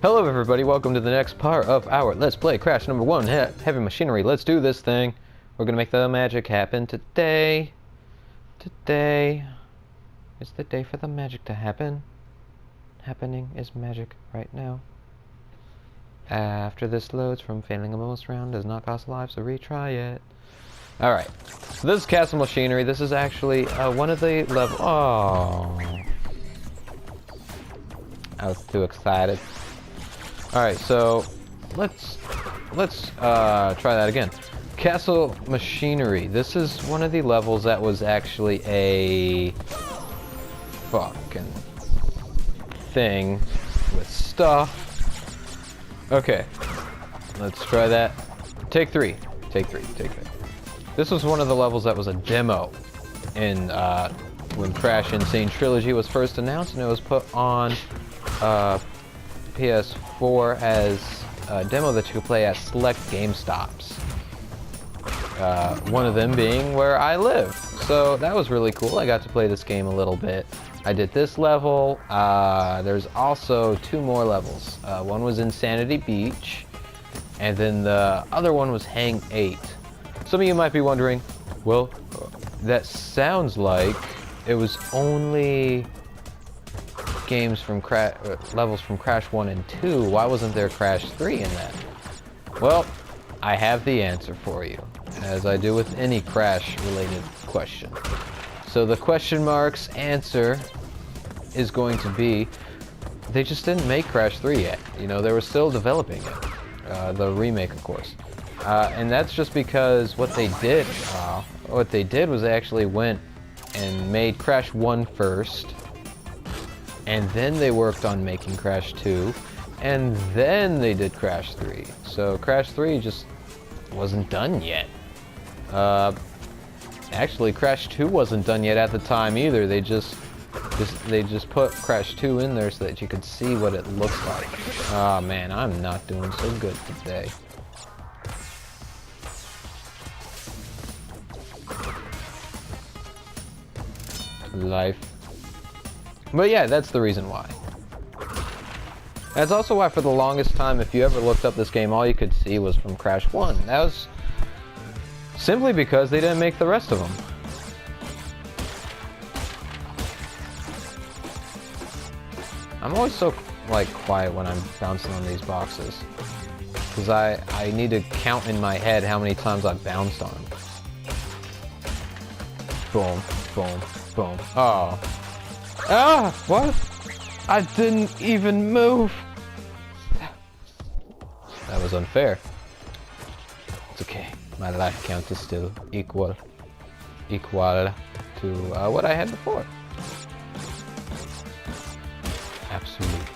Hello everybody, welcome to the next part of our Let's Play Crash number 1, Heavy Machinery. Let's do this thing. We're gonna make the magic happen today. Today is the day for the magic to happen. Happening is magic right now. After this loads from failing a bonus round does not cost a life, so retry it. Alright, so this is Castle Machinery. This is actually one of the levels. Oh, I was too excited. Alright, so let's try that again. Castle Machinery. This is one of the levels that was actually a fucking thing with stuff. Okay, let's try that. Take three. This was one of the levels that was a demo in when Crash in Sane Trilogy was first announced, and it was put on PS4 as a demo that you could play at select GameStops. One of them being where I live. So that was really cool. I got to play this game a little bit. I did this level. There's also two more levels. One was Insanity Beach, and then the other one was Hang 8. Some of you might be wondering, well, that sounds like it was only games from levels from Crash 1 and 2. Why wasn't there Crash 3 in that? Well, I have the answer for you, as I do with any Crash related question. So the question mark's answer is going to be, they just didn't make Crash 3 yet. You know, they were still developing it. The remake, of course. And that's just because what they did was they actually went and made Crash 1 first, and then they worked on making Crash 2, and then they did Crash 3. So Crash 3 just wasn't done yet. Actually, Crash 2 wasn't done yet at the time either. They just put Crash 2 in there so that you could see what it looks like. Oh man, I'm not doing so good today. Life. But yeah, that's the reason why. That's also why for the longest time, if you ever looked up this game, all you could see was from Crash 1. That was simply because they didn't make the rest of them. I'm always so like quiet when I'm bouncing on these boxes, because I need to count in my head how many times I've bounced on them. Boom, boom, boom. Oh. Ah! What? I didn't even move! That was unfair. It's okay. My life count is still equal to what I had before. Absolute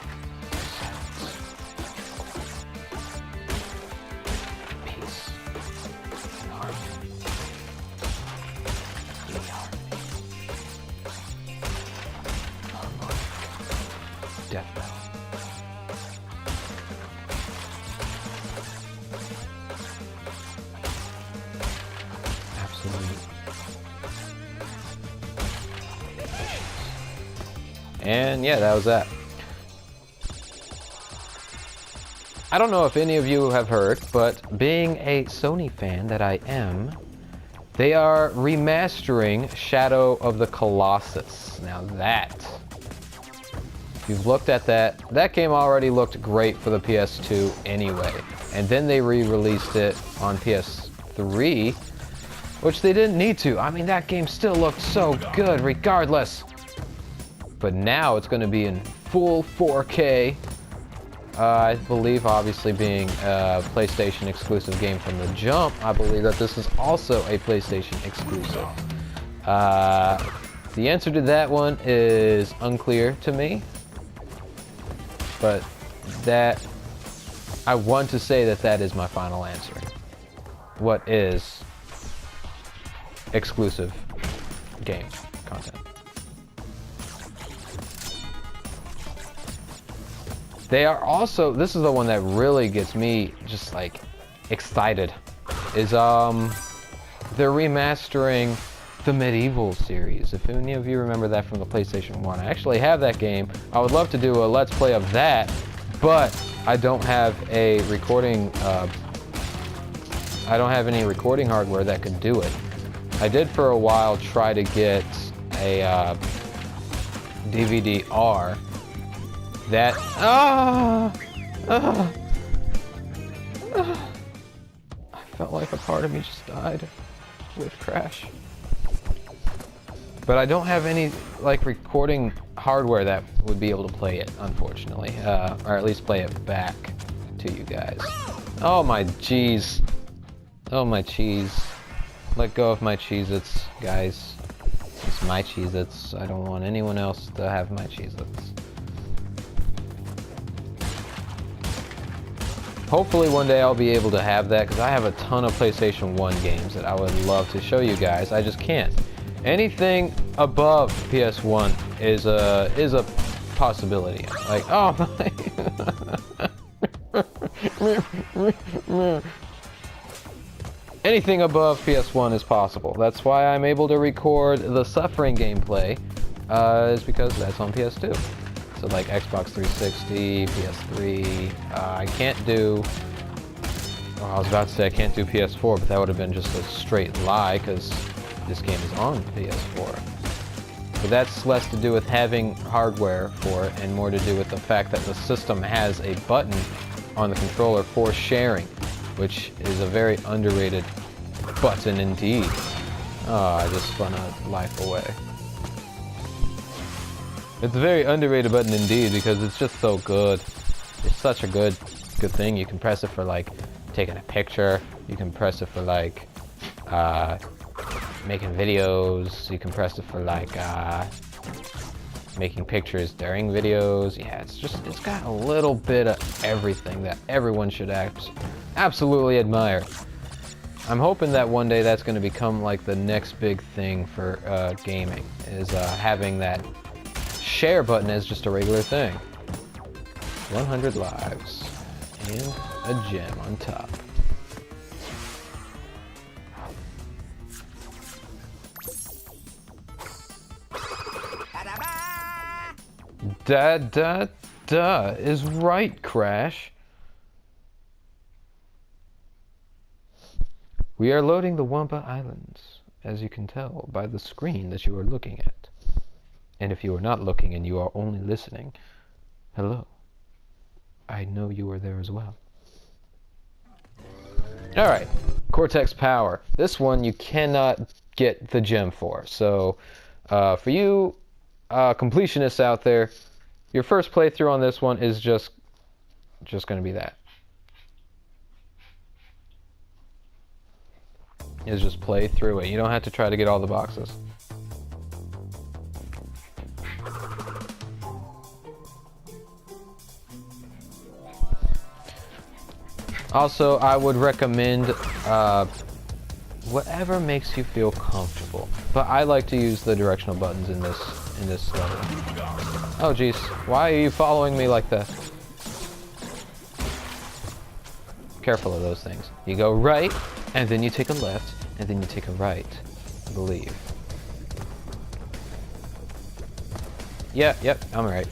silence. Peace and harmony. Death bell. Absolute. And yeah, that was that. I don't know if any of you have heard, but being a Sony fan that I am, they are remastering Shadow of the Colossus. Now that, if you've looked at that, that game already looked great for the PS2 anyway. And then they re-released it on PS3, which they didn't need to. I mean, that game still looked so good regardless. But now it's going to be in full 4K. I believe, obviously being a PlayStation exclusive game from the jump, I believe that this is also a PlayStation exclusive. The answer to that one is unclear to me, but that I want to say that that is my final answer. What is exclusive game content? They are also, this is the one that really gets me just like excited, is they're remastering the Medieval series. If any of you remember that from the PlayStation 1, I actually have that game. I would love to do a Let's Play of that, but I don't have a recording, I don't have any recording hardware that could do it. I did for a while try to get a DVD-R that, I felt like a part of me just died with Crash. But I don't have any like recording hardware that would be able to play it, unfortunately, or at least play it back to you guys. Oh my jeez. Oh my cheese. Let go of my Cheez-Its, guys. It's my Cheez-Its. I don't want anyone else to have my Cheez-Its. Hopefully one day I'll be able to have that, because I have a ton of PlayStation 1 games that I would love to show you guys. I just can't. Anything above PS1 is a possibility. Like, oh my. Anything above PS1 is possible. That's why I'm able to record the Suffering gameplay, is because that's on PS2. So like Xbox 360, PS3, I can't do, well, I was about to say I can't do PS4, but that would have been just a straight lie, because this game is on PS4. But that's less to do with having hardware for it, and more to do with the fact that the system has a button on the controller for sharing, which is a very underrated button indeed. Oh, I just spun a life away. It's a very underrated button indeed, because it's just so good. It's such a good thing. You can press it for like taking a picture. You can press it for like making videos. You can press it for like making pictures during videos. Yeah, it's got a little bit of everything that everyone should absolutely admire. I'm hoping that one day that's going to become like the next big thing for gaming, is having that share button as just a regular thing. 100 lives and a gem on top. Da is right, Crash. We are loading the Wampa Islands, as you can tell by the screen that you are looking at. And if you are not looking and you are only listening, hello. I know you are there as well. Alright, Cortex Power. This one you cannot get the gem for. So, for you completionists out there, your first playthrough on this one is just going to be that. Is just play through it. You don't have to try to get all the boxes. Also, I would recommend whatever makes you feel comfortable. But I like to use the directional buttons in this level. Oh jeez, why are you following me like that? Careful of those things. You go right, and then you take a left, and then you take a right, I believe. Yep, I'm right.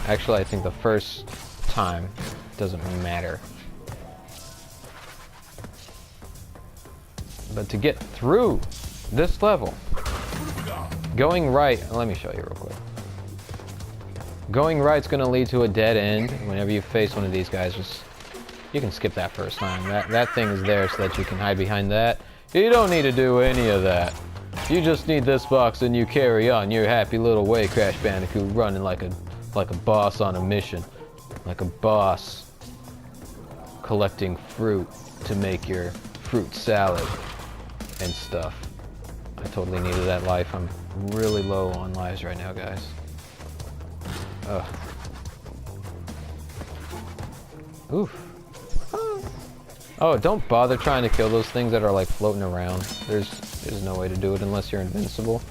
Actually, I think the first time doesn't matter. But to get through this level, going right, let me show you real quick. Going right's gonna lead to a dead end. Whenever you face one of these guys, you can skip that first time. That thing is there so that you can hide behind that. You don't need to do any of that. You just need this box and you carry on your happy little way, Crash Bandicoot, running like a boss on a mission. Like a boss collecting fruit to make your fruit salad and stuff. I totally needed that life. I'm really low on lives right now, guys. Ugh. Oof. Oh, don't bother trying to kill those things that are like floating around. There's no way to do it unless you're invincible.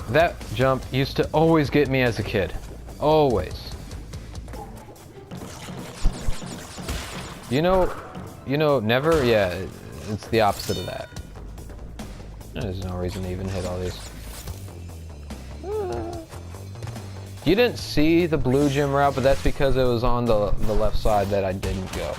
That jump used to always get me as a kid. Always. You know, never? Yeah, it's the opposite of that. There's no reason to even hit all these. You didn't see the blue gym route, but that's because it was on the left side that I didn't go.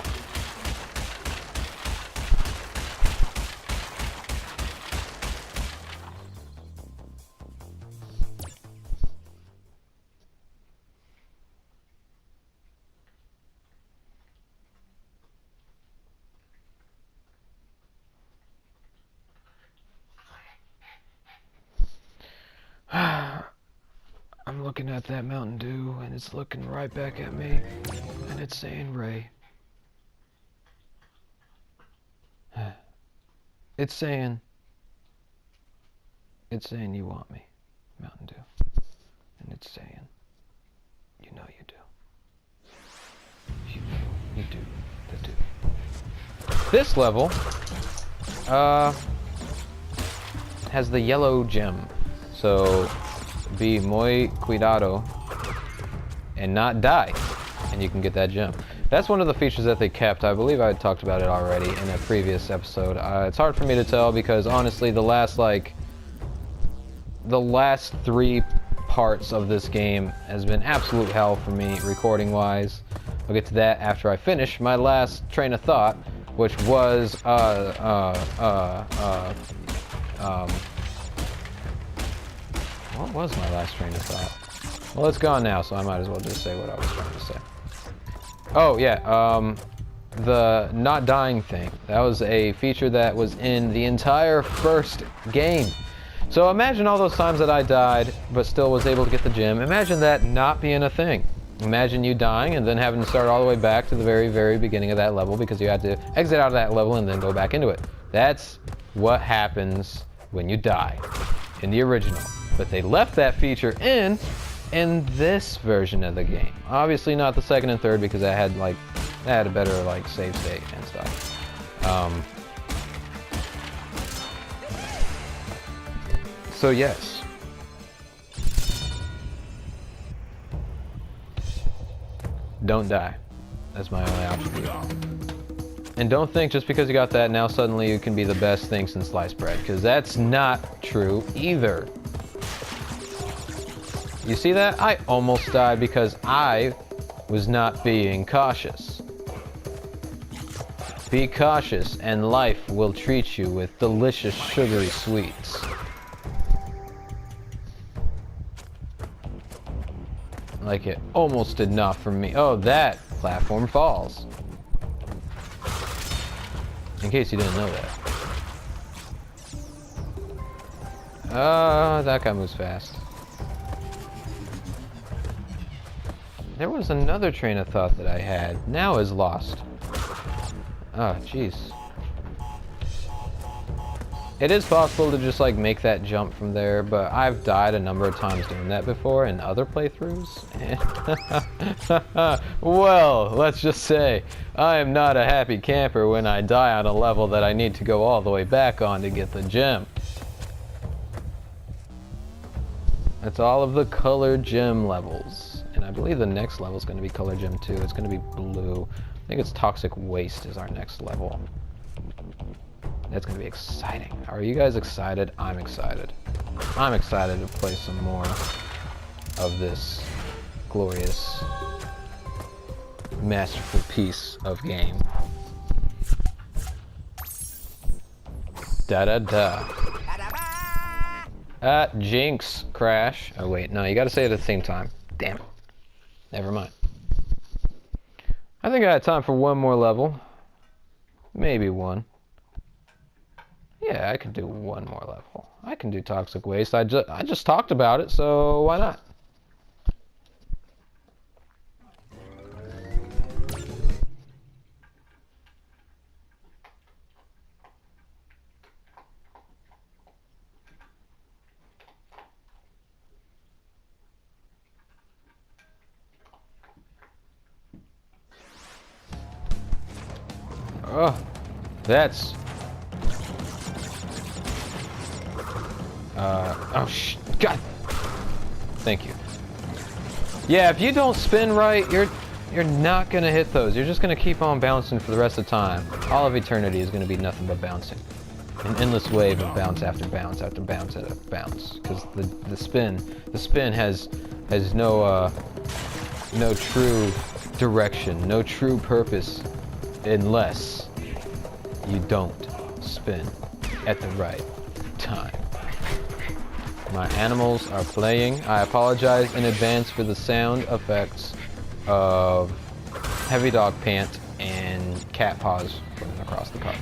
I'm looking at that Mountain Dew, and it's looking right back at me, and it's saying Ray. It's saying you want me, Mountain Dew. And it's saying, you know you do. You do, the do. This level, has the yellow gem. So, be muy cuidado and not die, and you can get that gem. That's one of the features that they kept. I believe I had talked about it already in a previous episode. It's hard for me to tell because honestly the last 3 parts of this game has been absolute hell for me recording wise. I'll get to that after I finish my last train of thought, which was what was my last train of thought? Well, it's gone now, so I might as well just say what I was trying to say. Oh, yeah, the not dying thing. That was a feature that was in the entire first game. So imagine all those times that I died, but still was able to get the gem. Imagine that not being a thing. Imagine you dying and then having to start all the way back to the very, very beginning of that level because you had to exit out of that level and then go back into it. That's what happens when you die in the original. But they left that feature in this version of the game. Obviously not the second and third because that had a better save state and stuff. So yes. Don't die. That's my only option. And don't think just because you got that now suddenly you can be the best thing since sliced bread, because that's not true either. You see that? I almost died because I was not being cautious. Be cautious and life will treat you with delicious sugary sweets. Like it almost did not for me. Oh, that platform falls. In case you didn't know that. That guy moves fast. There was another train of thought that I had. Now is lost. Oh, jeez. It is possible to just make that jump from there, but I've died a number of times doing that before in other playthroughs. Well, let's just say I am not a happy camper when I die on a level that I need to go all the way back on to get the gem. That's all of the color gem levels. And I believe the next level is going to be color gem too. It's going to be blue. I think it's toxic waste is our next level. That's going to be exciting. Are you guys excited? I'm excited. I'm excited to play some more of this glorious, masterful piece of game. Da-da-da. Jinx, crash. Oh wait, no, you gotta say it at the same time. Damn it. Never mind. I think I had time for one more level. Maybe one. Yeah, I can do one more level. I can do toxic waste. I just talked about it, so why not? Oh, that's... God! Thank you. Yeah, if you don't spin right, you're not gonna hit those. You're just gonna keep on bouncing for the rest of the time. All of eternity is gonna be nothing but bouncing. An endless wave of bounce after bounce after bounce after bounce. Because the spin has has no true direction, no true purpose, unless you don't spin at the right time. My animals are playing. I apologize in advance for the sound effects of heavy dog pant and cat paws running across the carpet.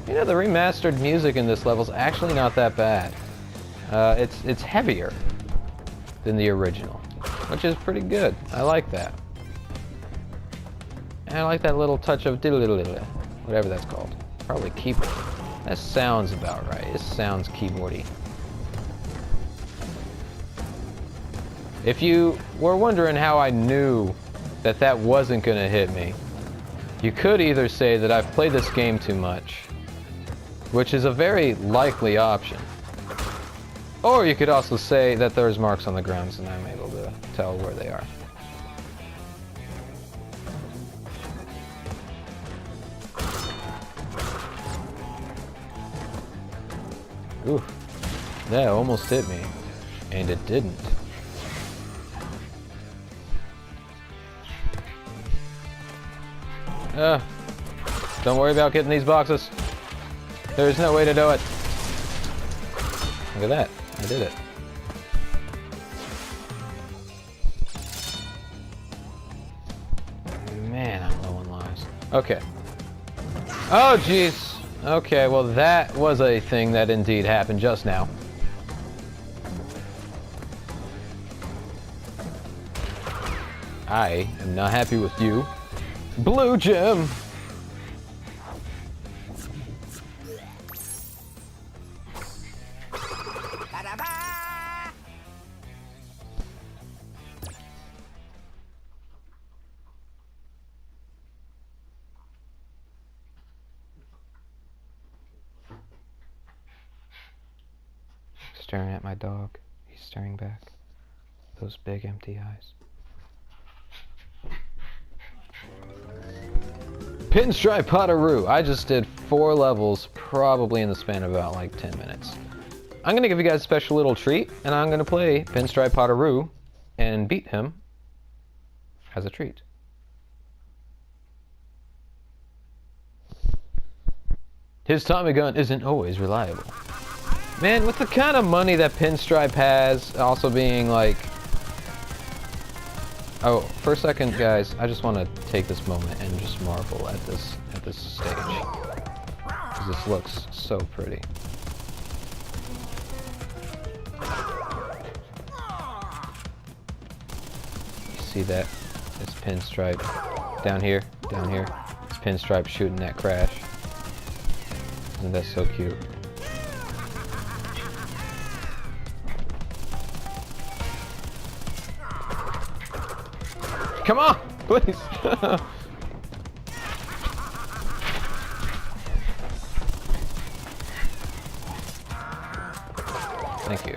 You know, the remastered music in this level is actually not that bad. It's heavier than the original, which is pretty good. I like that. And I like that little touch of diddle-diddle-diddle, whatever that's called. Probably keyboard. That sounds about right. It sounds keyboardy. If you were wondering how I knew that that wasn't gonna hit me, you could either say that I've played this game too much, which is a very likely option, or you could also say that there's marks on the grounds and I'm able to tell where they are. Ooh, that almost hit me, and it didn't. Don't worry about getting these boxes. There's no way to do it. Look at that, I did it. Man, I'm low on lives. Okay. Oh, jeez. Okay, well that was a thing that indeed happened just now. I am not happy with you. Blue gem! Staring at my dog. He's staring back. Those big empty eyes. Pinstripe Potteroo. I just did 4 levels, probably in the span of about like 10 minutes. I'm gonna give you guys a special little treat, and I'm gonna play Pinstripe Potteroo and beat him as a treat. His Tommy gun isn't always reliable. Man, with the kind of money that Pinstripe has, also being like... Oh, for a second, guys, I just want to take this moment and just marvel at this stage. Because this looks so pretty. You see that? It's Pinstripe. Down here, it's Pinstripe shooting that crash. Isn't that so cute? Come on, please. Thank you.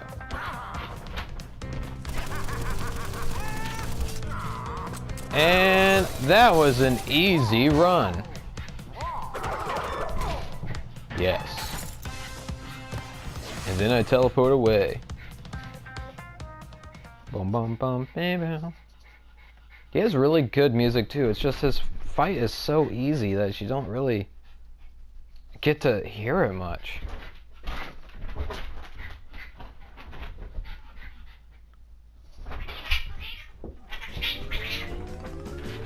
And that was an easy run. Yes. And then I teleport away. Boom, boom, boom, baby. He has really good music too. It's just his fight is so easy that you don't really get to hear it much.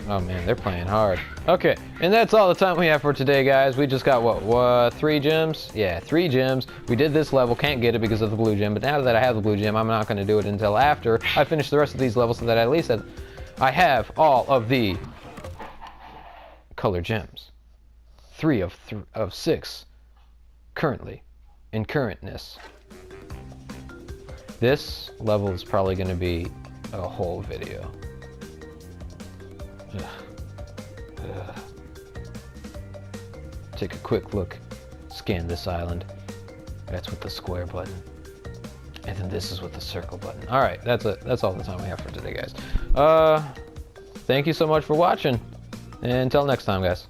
Oh man, they're playing hard. Okay, and that's all the time we have for today, guys. We just got, what 3 gems? Yeah, 3 gems. We did this level, can't get it because of the blue gem, but now that I have the blue gem, I'm not going to do it until after I finish the rest of these levels so that at least I have all of the color gems. 3 of 6 currently in currentness. This level is probably going to be a whole video. Take a quick look, scan this island. That's with the square button. And then this is with the circle button. Alright, that's all the time we have for today, guys. Thank you so much for watching. And until next time, guys.